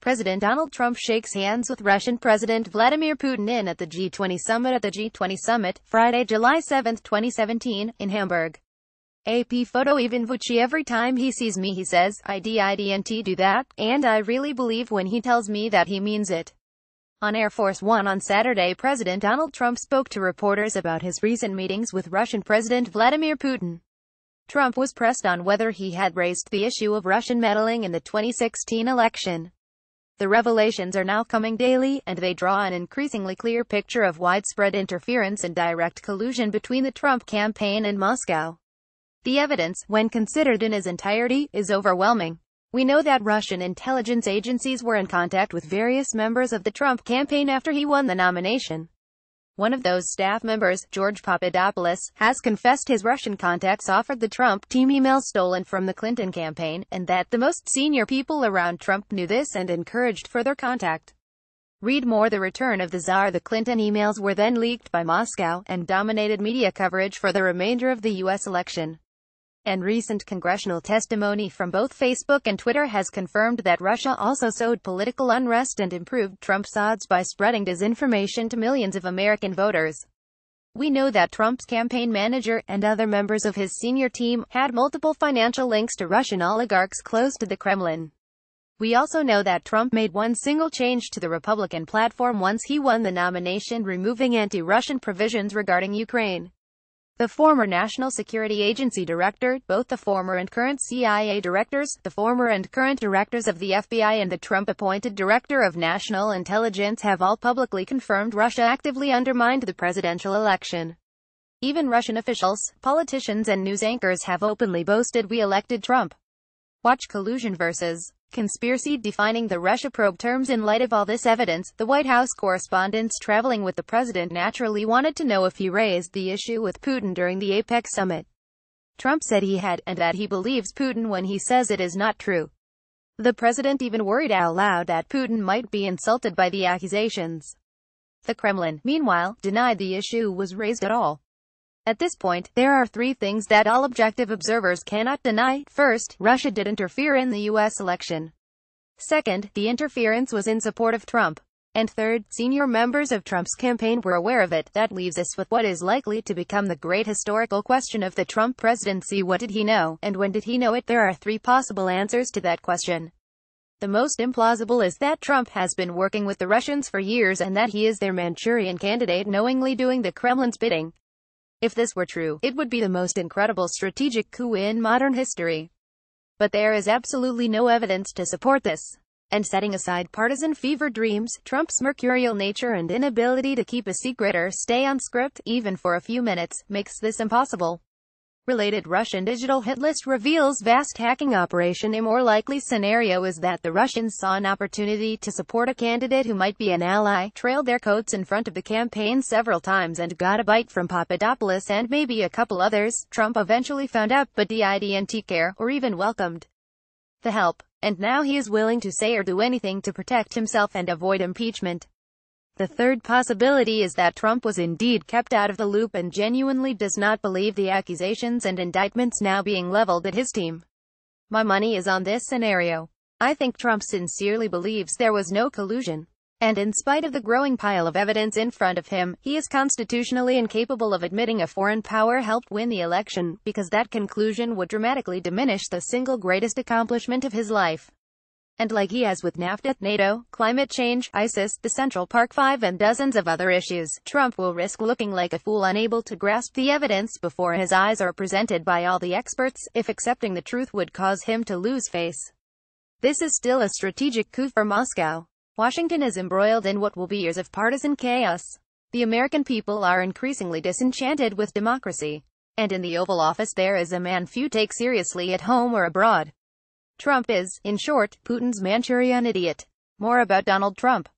President Donald Trump shakes hands with Russian President Vladimir Putin at the G20 summit. Friday, July 7, 2017, in Hamburg. AP photo. Even Vucci, every time he sees me he says, I didn't do that, and I really believe when he tells me that he means it. On Air Force One on Saturday, President Donald Trump spoke to reporters about his recent meetings with Russian President Vladimir Putin. Trump was pressed on whether he had raised the issue of Russian meddling in the 2016 election. The revelations are now coming daily, and they draw an increasingly clear picture of widespread interference and direct collusion between the Trump campaign and Moscow. The evidence, when considered in its entirety, is overwhelming. We know that Russian intelligence agencies were in contact with various members of the Trump campaign after he won the nomination. One of those staff members, George Papadopoulos, has confessed his Russian contacts offered the Trump team emails stolen from the Clinton campaign, and that the most senior people around Trump knew this and encouraged further contact. Read more. The return of the Tsar. The Clinton emails were then leaked by Moscow, and dominated media coverage for the remainder of the U.S. election. And recent congressional testimony from both Facebook and Twitter has confirmed that Russia also sowed political unrest and improved Trump's odds by spreading disinformation to millions of American voters. We know that Trump's campaign manager, and other members of his senior team, had multiple financial links to Russian oligarchs close to the Kremlin. We also know that Trump made one single change to the Republican platform once he won the nomination, removing anti-Russian provisions regarding Ukraine. The former National Security Agency director, both the former and current CIA directors, the former and current directors of the FBI, and the Trump-appointed Director of National Intelligence have all publicly confirmed Russia actively undermined the presidential election. Even Russian officials, politicians and news anchors have openly boasted we elected Trump. Watch Collusion vs. Conspiracy. Defining the Russia probe terms. In light of all this evidence, the White House correspondents traveling with the president naturally wanted to know if he raised the issue with Putin during the APEC summit. Trump said he had, and that he believes Putin when he says it is not true. The president even worried out loud that Putin might be insulted by the accusations. The Kremlin, meanwhile, denied the issue was raised at all. At this point, there are three things that all objective observers cannot deny. First, Russia did interfere in the U.S. election. Second, the interference was in support of Trump. And third, senior members of Trump's campaign were aware of it. That leaves us with what is likely to become the great historical question of the Trump presidency. What did he know, and when did he know it? There are three possible answers to that question. The most implausible is that Trump has been working with the Russians for years and that he is their Manchurian candidate, knowingly doing the Kremlin's bidding. If this were true, it would be the most incredible strategic coup in modern history. But there is absolutely no evidence to support this. And setting aside partisan fever dreams, Trump's mercurial nature and inability to keep a secret or stay on script, even for a few minutes, makes this impossible. Related Russian digital hit list reveals vast hacking operation. A more likely scenario is that the Russians saw an opportunity to support a candidate who might be an ally, trailed their coats in front of the campaign several times and got a bite from Papadopoulos and maybe a couple others. Trump eventually found out, but didn't care, or even welcomed the help. And now he is willing to say or do anything to protect himself and avoid impeachment. The third possibility is that Trump was indeed kept out of the loop and genuinely does not believe the accusations and indictments now being leveled at his team. My money is on this scenario. I think Trump sincerely believes there was no collusion. And in spite of the growing pile of evidence in front of him, he is constitutionally incapable of admitting a foreign power helped win the election, because that conclusion would dramatically diminish the single greatest accomplishment of his life. And like he has with NAFTA, NATO, climate change, ISIS, the Central Park Five and dozens of other issues, Trump will risk looking like a fool unable to grasp the evidence before his eyes are presented by all the experts, if accepting the truth would cause him to lose face. This is still a strategic coup for Moscow. Washington is embroiled in what will be years of partisan chaos. The American people are increasingly disenchanted with democracy. And in the Oval Office there is a man few take seriously at home or abroad. Trump is, in short, Putin's Manchurian idiot. More about Donald Trump.